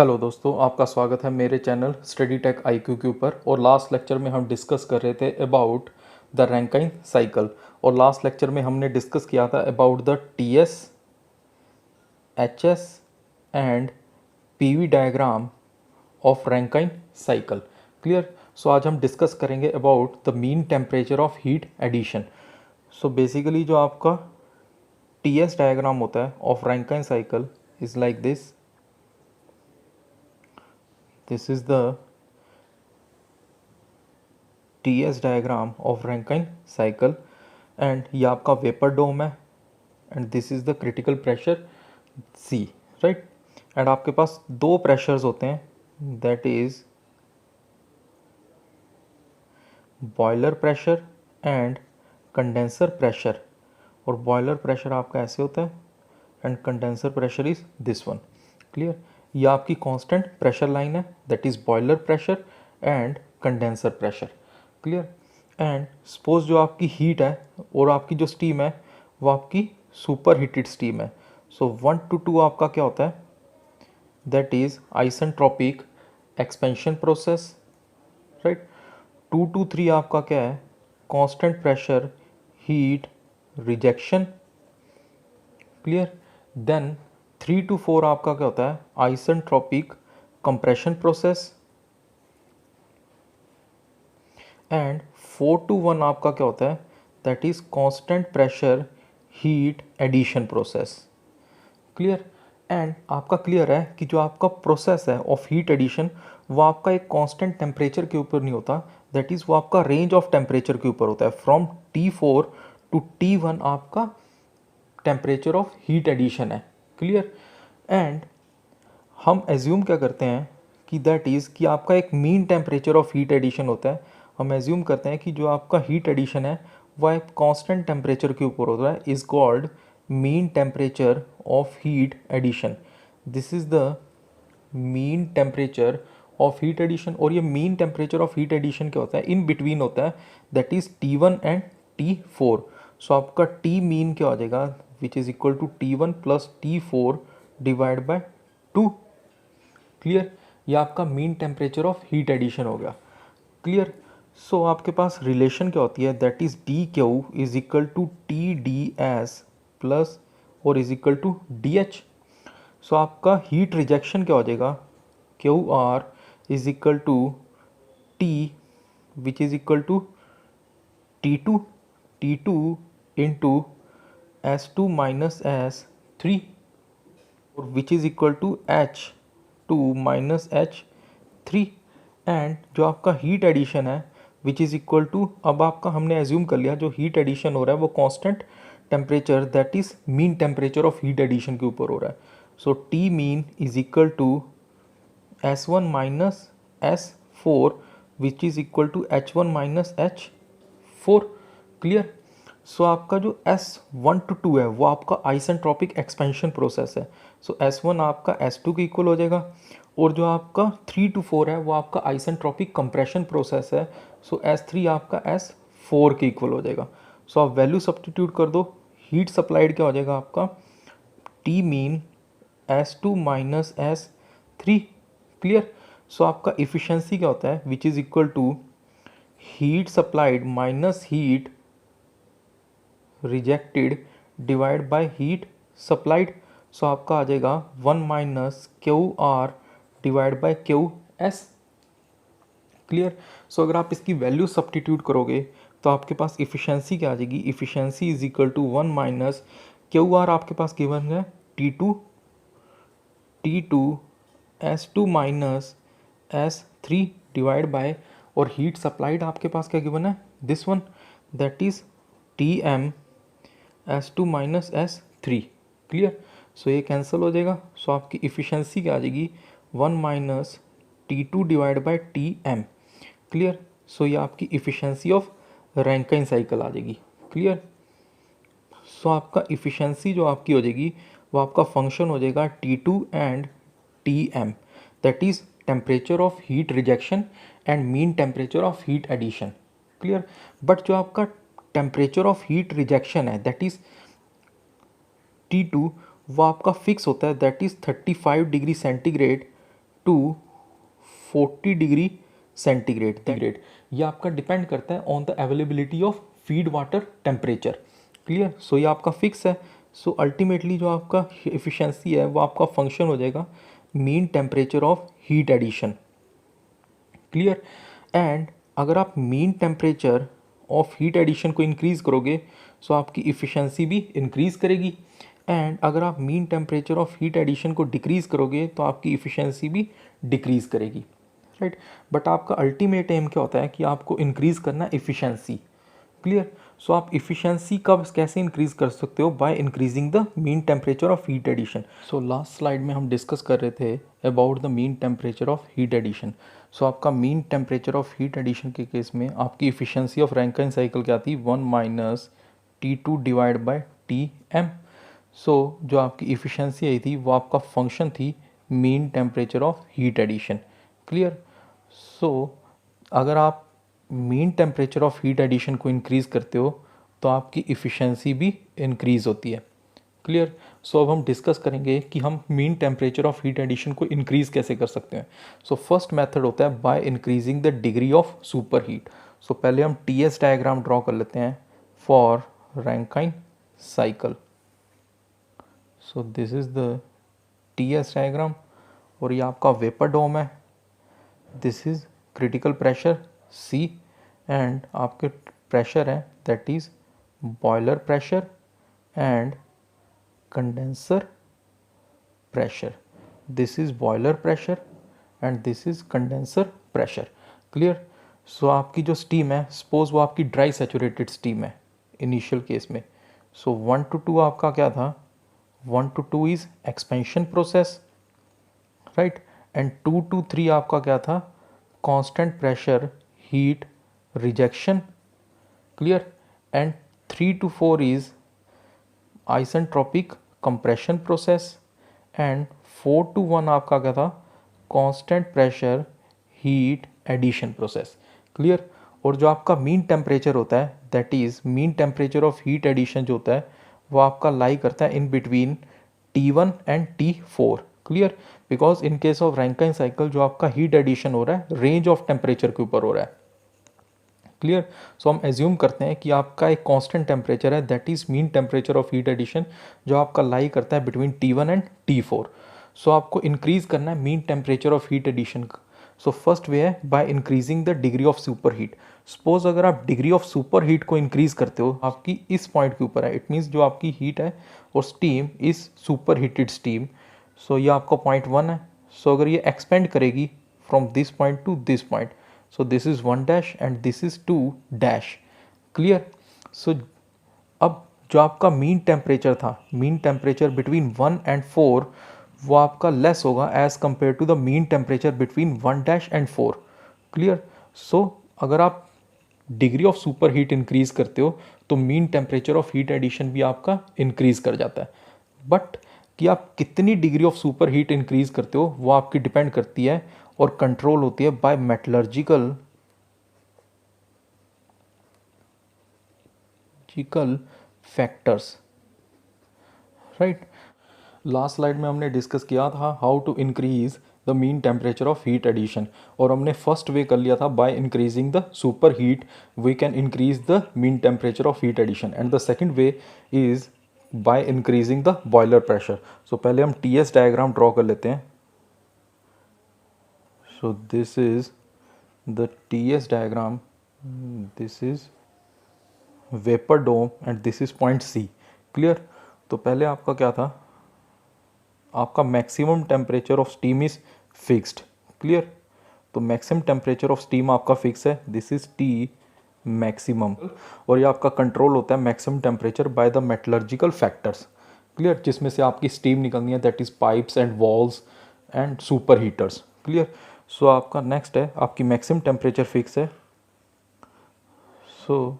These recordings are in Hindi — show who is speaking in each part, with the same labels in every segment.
Speaker 1: हेलो दोस्तों, आपका स्वागत है मेरे चैनल स्टडी टेक आईक्यू के ऊपर। और लास्ट लेक्चर में हम डिस्कस कर रहे थे अबाउट द रैंकाइन साइकिल। और लास्ट लेक्चर में हमने डिस्कस किया था about the TS, HS and PV diagram of Rankine cycle. Clear. So आज हम डिस्कस करेंगे about the mean temperature of heat addition. So basically जो आपका टीएस डायग्राम होता है of Rankine cycle is like this. This is the TS diagram of Rankine cycle and ये आपका वेपर डोम है and this is the critical pressure C, right? and आपके पास दो प्रेशर्स होते हैं, that is boiler pressure and condenser pressure. और बॉयलर प्रेशर आपका ऐसे होता है and condenser pressure is this one. Clear. ये आपकी कांस्टेंट प्रेशर लाइन है, that is boiler pressure and condenser pressure. Clear. And suppose जो आपकी हीट है और आपकी जो स्टीम है वो आपकी सुपर हीटेड स्टीम है। सो 1 to 2 आपका क्या होता है, that is isentropic expansion process, right. 2 to 3 आपका क्या है, constant pressure heat rejection. Clear. Then 3 to 4 आपका क्या होता है, isentropic compression process. And 4 to 1 आपका क्या होता है, that is constant pressure heat addition process. Clear. And आपका क्लियर है कि जो आपका प्रोसेस है ऑफ हीट एडिशन वो आपका एक कांस्टेंट टेम्परेचर के ऊपर नहीं होता, दैट इज़ वो आपका रेंज ऑफ टेम्परेचर के ऊपर होता है। फ्रॉम T4 to T1 आपका टेम्परेचर ऑफ हीट एडिशन है। क्लियर। एंड हम एज्यूम क्या करते हैं कि दैट इज़ कि आपका एक mean temperature of heat addition होता है। हम एज्यूम करते हैं कि जो आपका हीट एडिशन है वह एक कांस्टेंट टेम्परेचर के ऊपर होता है, is called mean temperature of heat addition. This is the mean temperature of heat addition. और ये mean temperature of heat addition क्या होता है, इन बिटवीन होता है, that is T1 and T4। सो आपका टी मीन क्या हो जाएगा, which is equal to T1 plus T4 divide by 2। Clear. ये आपका mean temperature of heat addition हो गया। क्लियर। सो आपके पास रिलेशन क्या होती है, that is D Q is equal to T D S plus और is equal to D H. So आपका हीट रिजेक्शन क्या हो जाएगा, Q R is equal to T which is equal to T two into S2 minus S3 और which is equal to H2 minus H3। And जो आपका हीट एडिशन है विच इज़ इक्वल टू, अब आपका हमने एज्यूम कर लिया जो हीट एडिशन हो रहा है वो constant temperature that is mean temperature of heat addition के ऊपर हो रहा है। So T mean is equal to S1 minus S4 which is equal to H1 minus H4। Clear. So आपका जो S1 to 2 है वो आपका आइसेंट्रोपिक एक्सपेंशन प्रोसेस है। सो S1 आपका S2 के इक्वल हो जाएगा और जो आपका 3 to 4 है वो आपका आइसेंट्रोपिक कंप्रेशन प्रोसेस है। सो S3 आपका S4 के इक्वल हो जाएगा। सो आप वैल्यू सब्सटीट्यूट कर दो, हीट सप्लाइड क्या हो जाएगा आपका, T mean S2 minus S3। Clear. So आपका इफिशियंसी क्या होता है, which is equal to heat supplied minus heat rejected divide by heat supplied. So आपका आ जाएगा 1 minus Q R divide by Q S. Clear. So अगर आप इसकी वैल्यू सब्सटीट्यूट करोगे तो आपके पास इफिशियंसी क्या आ जाएगी, efficiency is equal to 1 minus Q R आपके पास गिवन है T2 S2 minus S3 divide by, और हीट सप्लाइड आपके पास क्या गिवन है, this one, that is TM S2 minus S3। Clear. So ये कैंसिल हो जाएगा। सो आपकी इफिशियंसी क्या आ जाएगी, 1 minus T2 divide by TM। Clear. So ये आपकी इफिशियंसी ऑफ रैंकाइन साइकिल आ जाएगी। क्लियर। सो आपका इफिशियंसी जो आपकी हो जाएगी वो आपका फंक्शन हो जाएगा T2 and TM, that is temperature of heat rejection and mean temperature of heat addition. Clear. But जो आपका टेम्परेचर ऑफ हीट रिजेक्शन है दैट इज T2 वो आपका फिक्स होता है, that is 35 degree centigrade to 40 degree centigrade. ये आपका डिपेंड करता है on the availability of feed water temperature. Clear. So ये आपका फिक्स है। सो अल्टीमेटली जो आपका एफिशिएंसी है वो आपका फंक्शन हो जाएगा mean temperature of heat addition. Clear. And अगर आप mean temperature of heat addition को इंक्रीज़ करोगे सो आपकी इफ़िशेंसी भी इंक्रीज़ करेगी। एंड अगर आप mean temperature of heat addition को डिक्रीज़ करोगे तो आपकी इफ़िशेंसी भी डिक्रीज़ करेगी। राइट। बट आपका अल्टीमेट एम क्या होता है कि आपको इंक्रीज़ करना है इफ़िशेंसी। क्लियर। सो आप इफ़िशेंसी कब कैसे इंक्रीज़ कर सकते हो? By increasing the mean temperature of heat addition. So last slide में हम डिस्कस कर रहे थे about the mean temperature of heat addition. So आपका mean temperature of heat addition के केस में आपकी इफ़िशेंसी ऑफ रैंकाइन साइकिल क्या थी? 1 minus T2 divide by Tm। So जो आपकी इफ़िशेंसी आई थी वो आपका फंक्शन थी mean temperature of heat addition. Clear. So अगर आप mean temperature of heat addition को इंक्रीज़ करते हो तो आपकी इफ़िशेंसी भी इंक्रीज़ होती है। क्लियर। सो अब हम डिस्कस करेंगे कि हम mean temperature of heat addition को इंक्रीज़ कैसे कर सकते हैं। सो फर्स्ट मेथड होता है by increasing the degree of super heat. So पहले हम टीएस डायग्राम ड्रॉ कर लेते हैं for Rankine cycle. So this is the TS diagram और ये आपका वेपर डोम है। This is critical pressure C and आपके प्रेशर है that is boiler pressure and condenser pressure. This is boiler pressure and this is condenser pressure. Clear. So आपकी जो स्टीम है सपोज वो आपकी ड्राई सैचुरेटेड स्टीम है इनिशियल केस में। सो 1 to 2 आपका क्या था? 1 to 2 is expansion process. Right. And 2 to 3 आपका क्या था? Constant pressure heat rejection. Clear. And 3 to 4 is isentropic compression process. And 4 to 1 आपका क्या था? Constant pressure heat addition process. Clear. और जो आपका मीन टेम्परेचर होता है that is mean temperature of heat addition जो होता है वो आपका लाई करता है in between T1 and T4। Clear. Because in case of Rankine cycle जो आपका हीट एडिशन हो रहा है रेंज ऑफ टेम्परेचर के ऊपर हो रहा है। क्लियर। सो हम एज्यूम करते हैं कि आपका एक कांस्टेंट टेम्परेचर है that is mean temperature of heat addition जो आपका लाई करता है बिटवीन T1 एंड T4। सो आपको इंक्रीज करना है mean temperature of heat addition का। सो फर्स्ट वे है by increasing the degree of super heat. Suppose अगर आप डिग्री ऑफ सुपर हीट को इंक्रीज करते हो आपकी इस पॉइंट के ऊपर है, इट मीन्स जो आपकी हीट है और steam is super heated steam. So ये आपका पॉइंट 1 है। सो अगर ये एक्सपेंड करेगी from this point two this point, so this is 1 dash and this is 2 dash। Clear. So अब जो आपका मीन टेम्परेचर था, मीन टेम्परेचर बिटवीन 1 एंड 4 वो आपका लेस होगा as compare to the mean temperature between 1 dash and 4। Clear. So अगर आप degree of super heat increase करते हो तो mean temperature of heat addition भी आपका इंक्रीज कर जाता है। बट कि आप कितनी degree of super heat increase करते हो वो आपकी डिपेंड करती है और कंट्रोल होती है by metallurgical factors. Right. Last slide में हमने डिस्कस किया था how to increase the mean temperature of heat addition और हमने फर्स्ट वे कर लिया था by increasing the super heat we can increase the mean temperature of heat addition and the second way is by increasing the boiler pressure. So पहले हम टीएस डायग्राम ड्रॉ कर लेते हैं। So this is the TS diagram, this is vapor dome and this is point C। Clear. तो पहले आपका क्या था? आपका maximum temperature of steam is fixed. Clear. तो मैक्सिमम टेम्परेचर ऑफ स्टीम आपका फिक्स है, दिस इज T मैक्सिमम। और ये आपका कंट्रोल होता है maximum temperature by the metallurgical factors. Clear. जिसमें से आपकी स्टीम निकलनी है that is pipes and walls and super heaters. Clear. So आपका नेक्स्ट है आपकी मैक्सिमम टेम्परेचर फिक्स है। So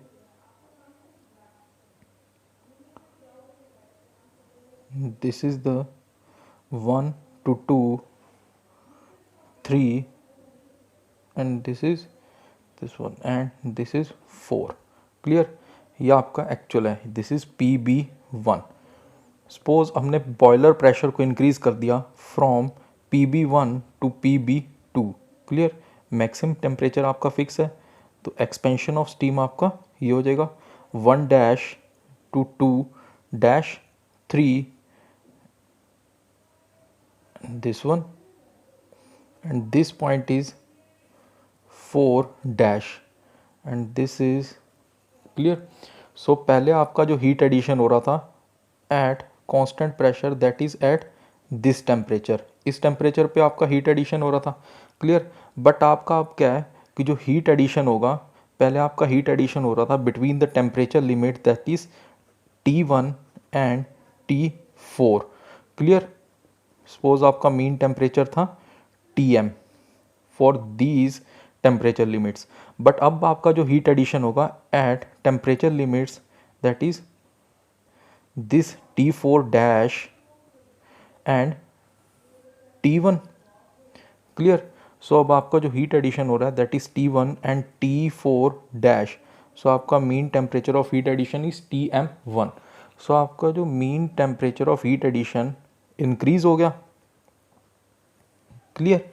Speaker 1: this is the 1 to 2 3 and this is this one and this is 4। Clear. ये आपका एक्चुअल है, दिस इज PB1। सपोज हमने बॉयलर प्रेशर को इंक्रीज कर दिया from PB1 to PB2। Clear, maximum temperature आपका फिक्स है, तो एक्सपेंशन ऑफ स्टीम आपका ये हो जाएगा 1 dash to 2 dash 3 this one, and this point is 4 dash, and this is clear। so पहले आपका जो हीट एडिशन हो रहा था at constant pressure, that is at this temperature, इस टेम्परेचर पे आपका हीट एडिशन हो रहा था। क्लियर, बट आपका अब क्या है कि जो हीट एडिशन होगा, पहले आपका हीट एडिशन हो रहा था between the temperature limit that is T1 and T4। Clear, suppose आपका मीन टेम्परेचर था Tm for these temperature limits, but अब आपका जो हीट एडिशन होगा at temperature limits that is this T4 dash and T1। Clear, so अब आपका जो हीट एडिशन हो रहा है that is T1 and T4 dash, so आपका mean temperature of heat addition is Tm1। So आपका जो mean temperature of heat addition increase हो गया। Clear,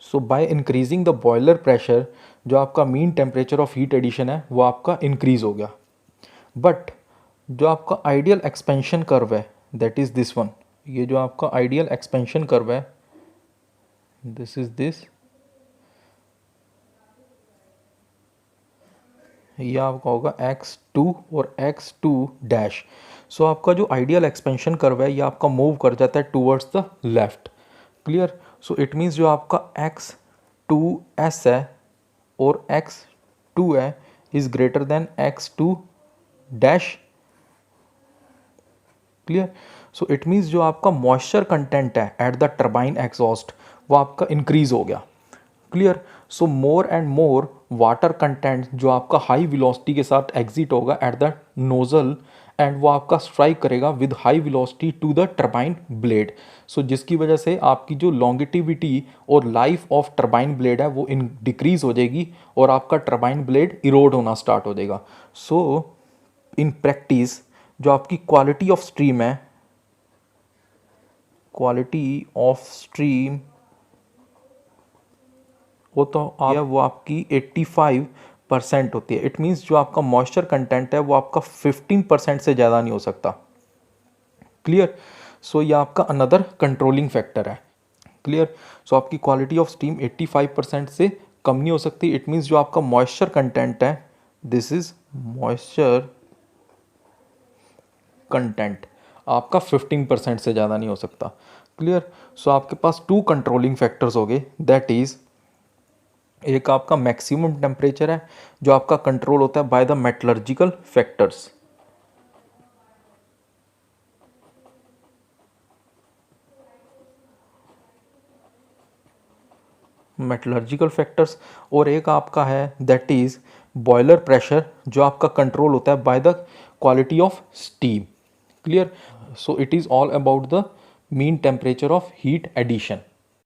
Speaker 1: so by increasing the boiler pressure, जो आपका mean temperature of heat addition है वो आपका इंक्रीज हो गया। बट जो आपका आइडियल एक्सपेंशन कर्व है दैट इज दिस वन, ये जो आपका आइडियल एक्सपेंशन कर्व है दिस इज दिस, ये आपका होगा x2 और x2 डैश। सो आपका जो आइडियल एक्सपेंशन कर्व है ये आपका मूव कर जाता है towards the left. Clear, so it means जो आपका x2s है और x2 है is greater than x2 dash. Clear, so it means जो आपका मॉइस्चर कंटेंट है एट द टर्बाइन एग्जॉस्ट वो आपका इंक्रीज हो गया। Clear, so more and more water content जो आपका हाई वेलोसिटी के साथ एग्जिट होगा एट द नोजल, एंड वो आपका स्ट्राइक करेगा with high velocity to the turbine blade. So जिसकी वजह से आपकी जो लॉन्गिटिविटी और लाइफ ऑफ टर्बाइन ब्लेड है वो डिक्रीज हो जाएगी और आपका टर्बाइन ब्लेड इरोड होना स्टार्ट हो जाएगा। सो इन प्रैक्टिस जो आपकी क्वालिटी ऑफ स्ट्रीम है, क्वालिटी ऑफ स्ट्रीम वो आपकी 85% होती है। इट मीन्स जो आपका मॉइस्चर कंटेंट है वो आपका 15% से ज़्यादा नहीं हो सकता। क्लियर, सो ये आपका अनदर कंट्रोलिंग फैक्टर है। क्लियर, सो आपकी क्वालिटी ऑफ स्टीम 85% से कम नहीं हो सकती। इट मीन्स जो आपका मॉइस्चर कंटेंट है दिस इज मॉइस्चर कंटेंट आपका 15% से ज़्यादा नहीं हो सकता। क्लियर, सो आपके पास टू कंट्रोलिंग फैक्टर्स हो गए, दैट इज एक आपका मैक्सिमम टेम्परेचर है जो आपका कंट्रोल होता है by the metallurgical factors, metallurgical factors, और एक आपका है दैट इज बॉयलर प्रेशर जो आपका कंट्रोल होता है by the quality of steam. Clear, so it is all about the mean temperature of heat addition.